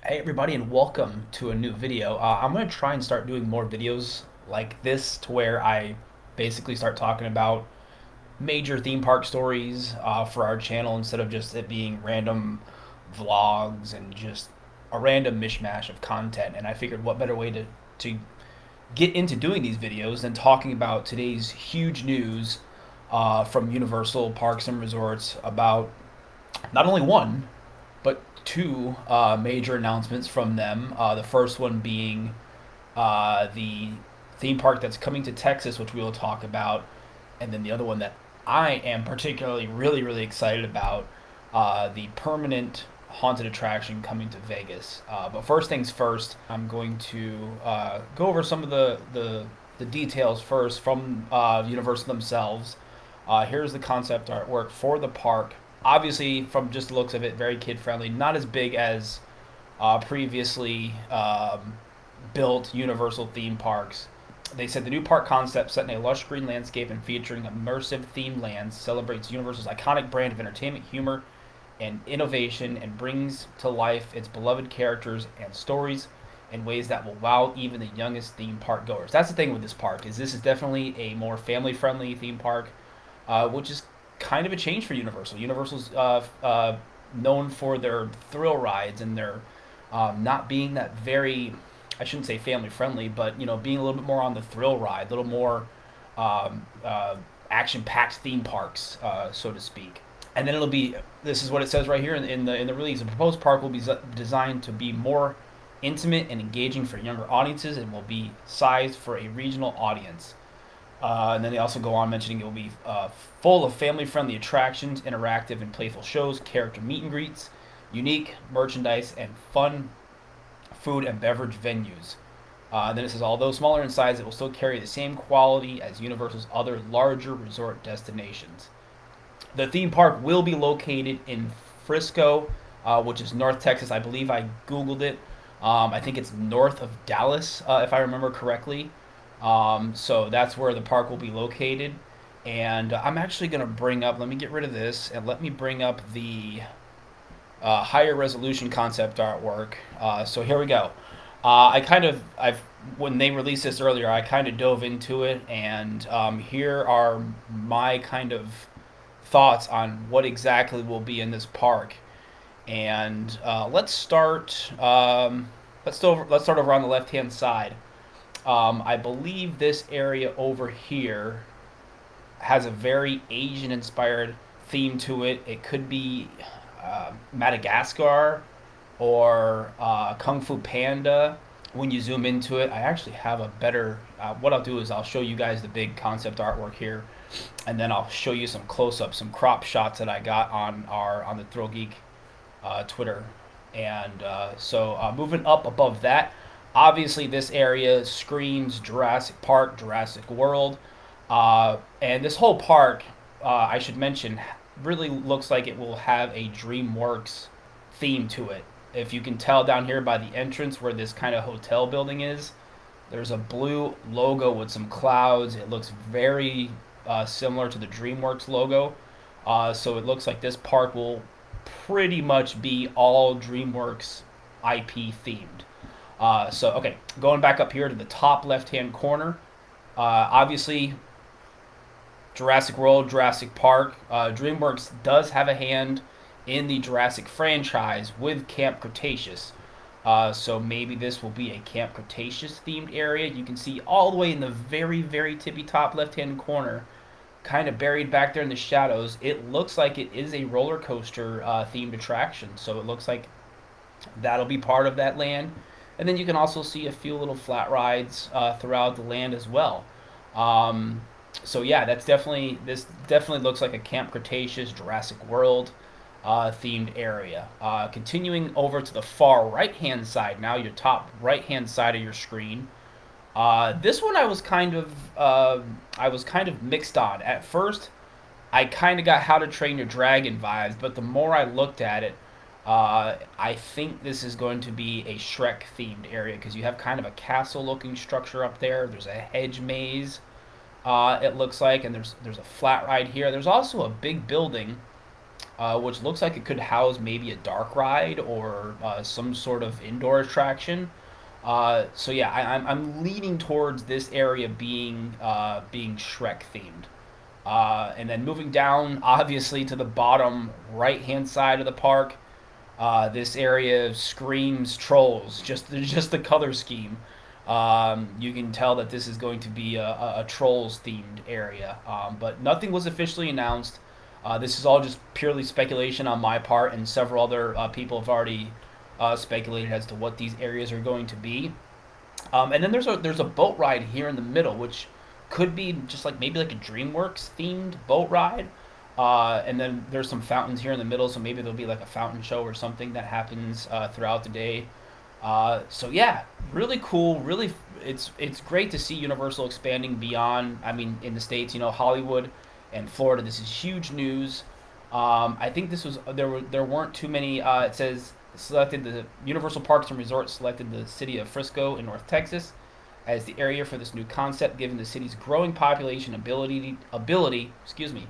Hey everybody and welcome to a new video. I'm going to try and start doing more videos like this to where I basically start talking about major theme park stories for our channel instead of just it being random vlogs and just a random mishmash of content. And I figured what better way to get into doing these videos than talking about today's huge news from Universal Parks and Resorts about not only one, but two major announcements from them. The first one being the theme park that's coming to Texas, which we will talk about, and then the other one that I am particularly really excited about, the permanent haunted attraction coming to Vegas. But first things first, I'm going to go over some of the details first from Universal themselves. Here's the concept artwork for the park. Obviously, from just the looks of it, very kid friendly. Not as big as previously built Universal theme parks. They said the new park concept, set in a lush green landscape and featuring immersive themed lands, celebrates Universal's iconic brand of entertainment, humor, and innovation, and brings to life its beloved characters and stories in ways that will wow even the youngest theme park goers. That's the thing with this park is this is definitely a more family friendly theme park, which is kind of a change for Universal. Universal's known for their thrill rides and their not being that very, I shouldn't say family friendly, but being a little bit more on the thrill ride, a little more um, uh, action packed theme parks, so to speak. And then it'll be, this is what it says right here in the release. The proposed park will be designed to be more intimate and engaging for younger audiences and will be sized for a regional audience. And then they also go on mentioning it will be full of family friendly attractions, interactive and playful shows, character meet and greets, unique merchandise, and fun food and beverage venues. Then it says, although smaller in size, it will still carry the same quality as Universal's other larger resort destinations. The theme park will be located in Frisco, which is North Texas. I believe I Googled it. I think it's north of Dallas, if I remember correctly. So that's where the park will be located. And I'm actually going to bring up, let me get rid of this, and let me bring up the higher resolution concept artwork. So here we go. When they released this earlier, I kind of dove into it, and here are my kind of thoughts on what exactly will be in this park. And let's start over on the left hand side. I believe this area over here has a very Asian inspired theme to it. It could be Madagascar or Kung Fu Panda. When you zoom into it, I actually have a better. What I'll do is I'll show you guys the big concept artwork here, and then I'll show you some close ups, some crop shots that I got on the ThrillGeek Twitter. And moving up above that, obviously this area screams Jurassic Park, Jurassic World, and this whole park, I should mention, really looks like it will have a DreamWorks theme to it. If you can tell down here by the entrance where this kind of hotel building is, there's a blue logo with some clouds. It looks very similar to the DreamWorks logo. So it looks like this park will pretty much be all DreamWorks IP themed. Okay, going back up here to the top left-hand corner, obviously Jurassic World, Jurassic Park. DreamWorks does have a hand in the Jurassic franchise with Camp Cretaceous. So maybe this will be a Camp Cretaceous themed area. You can see all the way in the very tippy top left-hand corner, kind of buried back there in the shadows. It looks like it is a roller coaster themed attraction. So it looks like that'll be part of that land. And then you can also see a few little flat rides throughout the land as well. So yeah, this definitely looks like a Camp Cretaceous, Jurassic World themed area. Continuing over to the far right hand side, now your top right hand side of your screen. This one I was kind of mixed on. At first, I kind of got How to Train Your Dragon vibes, but the more I looked at it, I think this is going to be a Shrek themed area because you have kind of a castle looking structure up there. There's a hedge maze, it looks like, and there's a flat ride here. There's also a big building which looks like it could house maybe a dark ride or some sort of indoor attraction. So yeah, I'm leaning towards this area being Shrek themed. And then moving down, obviously to the bottom right hand side of the park, this area screams trolls. Just the color scheme. You can tell that this is going to be a trolls themed area. But nothing was officially announced. This is all just purely speculation on my part, and several other people have already speculated as to what these areas are going to be. And then there's a boat ride here in the middle, which could be just like maybe like a DreamWorks themed boat ride. And then there's some fountains here in the middle, so maybe there'll be like a fountain show or something that happens throughout the day. So yeah, really cool. Really, it's great to see Universal expanding beyond. I mean, in the states, Hollywood and Florida. This is huge news. I think this was there weren't too many. It says selected the Universal Parks and Resorts selected the city of Frisco in North Texas as the area for this new concept, given the city's growing population ability, excuse me,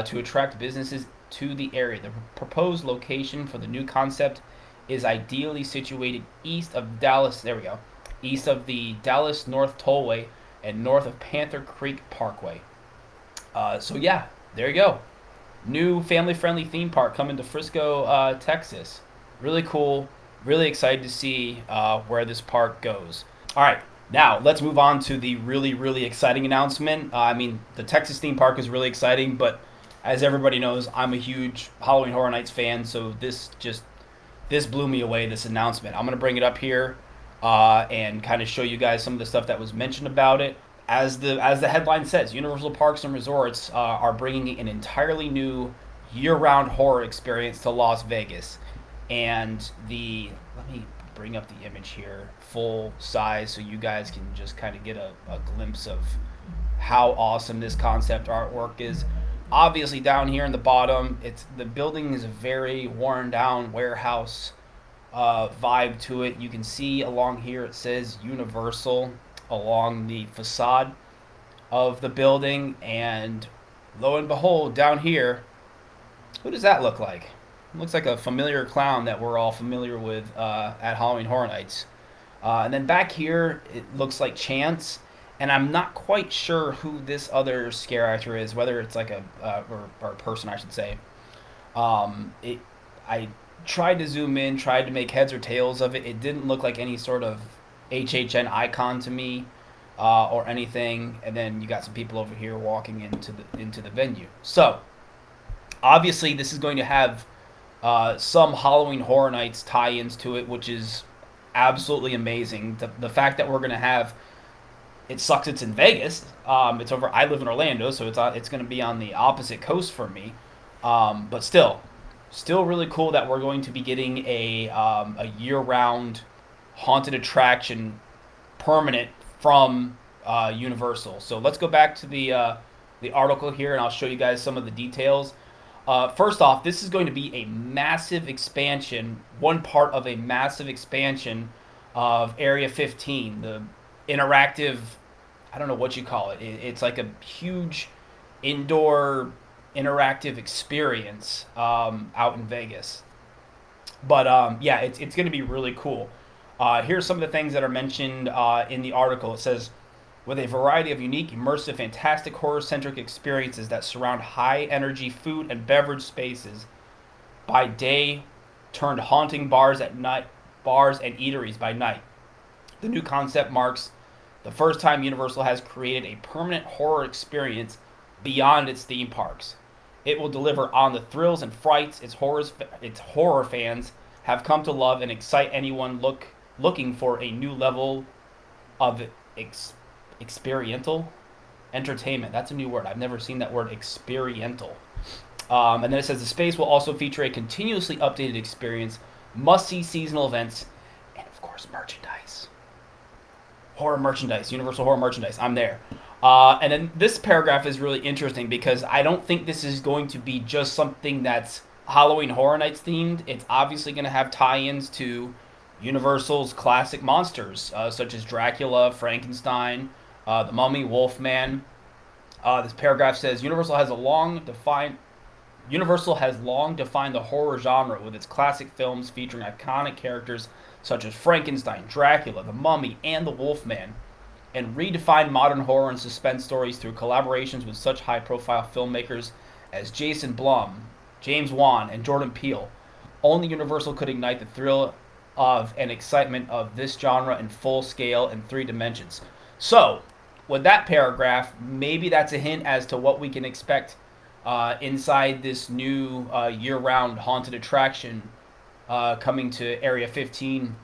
to attract businesses to the area. The proposed location for the new concept is ideally situated east of Dallas. There we go, east of the Dallas North Tollway and north of Panther Creek Parkway. So yeah, there you go. New family-friendly theme park coming to Frisco, Texas. Really cool. Really excited to see where this park goes. All right, now let's move on to the really, really exciting announcement. I mean, the Texas theme park is really exciting, but as everybody knows, I'm a huge Halloween Horror Nights fan, so this blew me away. This announcement. I'm gonna bring it up here and kind of show you guys some of the stuff that was mentioned about it. As the headline says, Universal Parks and Resorts are bringing an entirely new year-round horror experience to Las Vegas, and let me bring up the image here, full size, so you guys can just kind of get a glimpse of how awesome this concept artwork is. Obviously, down here in the bottom, the building is a very worn down warehouse vibe to it. You can see along here it says Universal along the facade of the building, and lo and behold, down here, who does that look like? It looks like a familiar clown that we're all familiar with at Halloween Horror Nights. And then back here, it looks like Chance, and I'm not quite sure who this other scare actor is, whether it's like or a person, I should say. I tried to zoom in, tried to make heads or tails of it. It didn't look like any sort of HHN icon to me or anything. And then you got some people over here walking into the venue. So obviously, this is going to have some Halloween Horror Nights tie-ins to it, which is absolutely amazing. The fact that we're going to have it sucks. It's in Vegas. It's over. I live in Orlando, so it's going to be on the opposite coast for me. But still really cool that we're going to be getting a year-round haunted attraction permanent from Universal. So let's go back to the article here, and I'll show you guys some of the details. First off, this is going to be a massive expansion, one part of a massive expansion of Area 15, the interactive, I don't know what you call it. It's like a huge indoor interactive experience out in Vegas. But yeah, it's going to be really cool. Here's some of the things that are mentioned in the article. It says, with a variety of unique, immersive, fantastic, horror-centric experiences that surround high-energy food and beverage spaces by day, turned haunting bars at night, bars and eateries by night. The new concept marks the first time Universal has created a permanent horror experience beyond its theme parks. It will deliver on the thrills and frights its horror fans have come to love and excite anyone looking for a new level of experiential entertainment. That's a new word. I've never seen that word, experiential. And then it says the space will also feature a continuously updated experience, must-see seasonal events, and of course merchandise. Horror merchandise, Universal horror merchandise. I'm there. And then this paragraph is really interesting because I don't think this is going to be just something that's Halloween Horror Nights themed. It's obviously going to have tie-ins to Universal's classic monsters, such as Dracula, Frankenstein, the Mummy, Wolfman. This paragraph says Universal has a long defined Universal has long defined the horror genre with its classic films featuring iconic characters such as Frankenstein, Dracula, the Mummy, and the Wolfman, and redefined modern horror and suspense stories through collaborations with such high profile filmmakers as Jason Blum, James Wan, and Jordan Peele. Only Universal could ignite the thrill of and excitement of this genre in full scale in three dimensions. So, with that paragraph, maybe that's a hint as to what we can expect inside this new year round haunted attraction coming to Area 15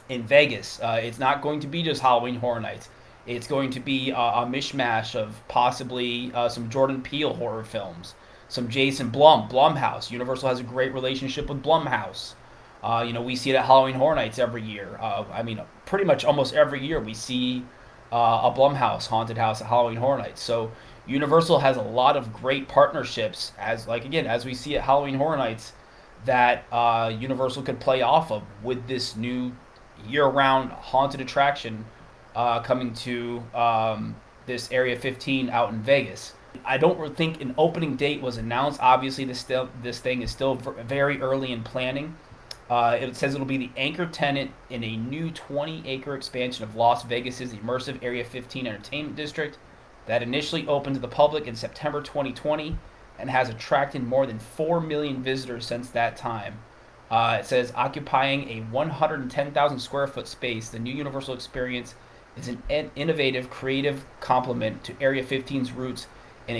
in Vegas. It's not going to be just Halloween Horror Nights. It's going to be a mishmash of possibly some Jordan Peele horror films, some Jason Blumhouse. Universal has a great relationship with Blumhouse. We see it at Halloween Horror Nights every year. Pretty much almost every year we see a Blumhouse haunted house at Halloween Horror Nights. So Universal has a lot of great partnerships, as we see at Halloween Horror Nights, that Universal could play off of with this new year-round haunted attraction coming to this Area 15 out in Vegas. I don't think an opening date was announced. Obviously, this thing is still very early in planning. It says it'll be the anchor tenant in a new 20-acre expansion of Las Vegas's immersive Area 15 entertainment district that initially opened to the public in September 2020 and has attracted more than 4 million visitors since that time. It says occupying a 110,000 square foot space, the new Universal experience is an innovative, creative complement to Area 15's roots in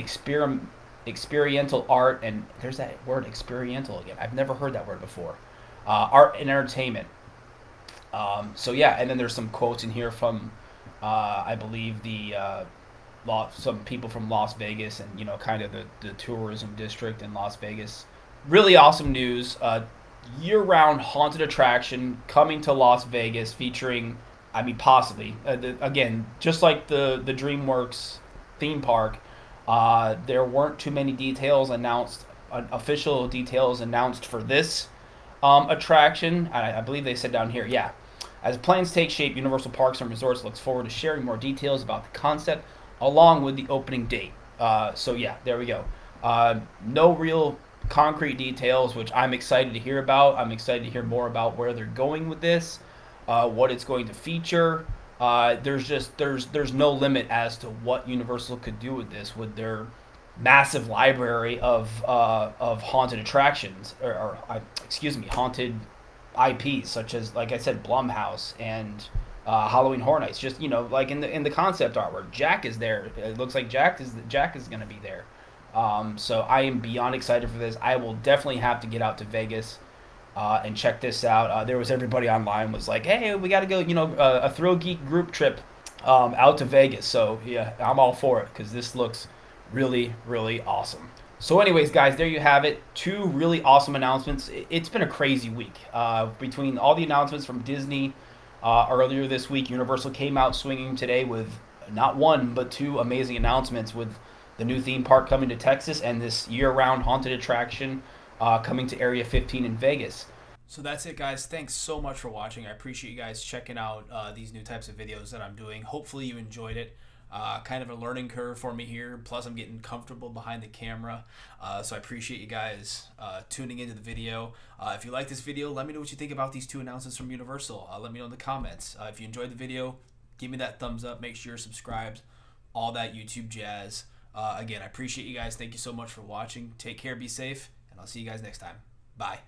experiential art, and there's that word experiential again. I've never heard that word before. Art and entertainment. And then there's some quotes in here from, I believe some people from Las Vegas and kind of the tourism district in Las Vegas. Really awesome news. Year-round haunted attraction coming to Las Vegas, featuring, possibly again, just like the DreamWorks theme park. There weren't too many details announced, official details announced for this attraction. I believe they said down here, yeah. As plans take shape, Universal Parks and Resorts looks forward to sharing more details about the concept along with the opening date. There we go. No real concrete details, which I'm excited to hear about. I'm excited to hear more about where they're going with this, what it's going to feature. There's no limit as to what Universal could do with this, with their massive library of haunted attractions, haunted IPs, such as, like I said, Blumhouse and Halloween Horror Nights. Just like in the concept artwork, Jack is there. It looks like Jack is going to be there. So I am beyond excited for this. I will definitely have to get out to Vegas and check this out. There was everybody online was like, hey, we got to go. A ThrillGeek group trip out to Vegas. So yeah, I'm all for it because this looks really, really awesome. So anyways, guys, there you have it. Two really awesome announcements. It's been a crazy week. Between all the announcements from Disney earlier this week, Universal came out swinging today with not one, but two amazing announcements, with the new theme park coming to Texas and this year-round haunted attraction coming to Area 15 in Vegas. So that's it, guys. Thanks so much for watching. I appreciate you guys checking out these new types of videos that I'm doing. Hopefully you enjoyed it. Kind of a learning curve for me here. Plus, I'm getting comfortable behind the camera. So I appreciate you guys tuning into the video. If you like this video, let me know what you think about these two announcements from Universal. Let me know in the comments. If you enjoyed the video, give me that thumbs up. Make sure you're subscribed. All that YouTube jazz. Again, I appreciate you guys. Thank you so much for watching. Take care. Be safe. And I'll see you guys next time. Bye.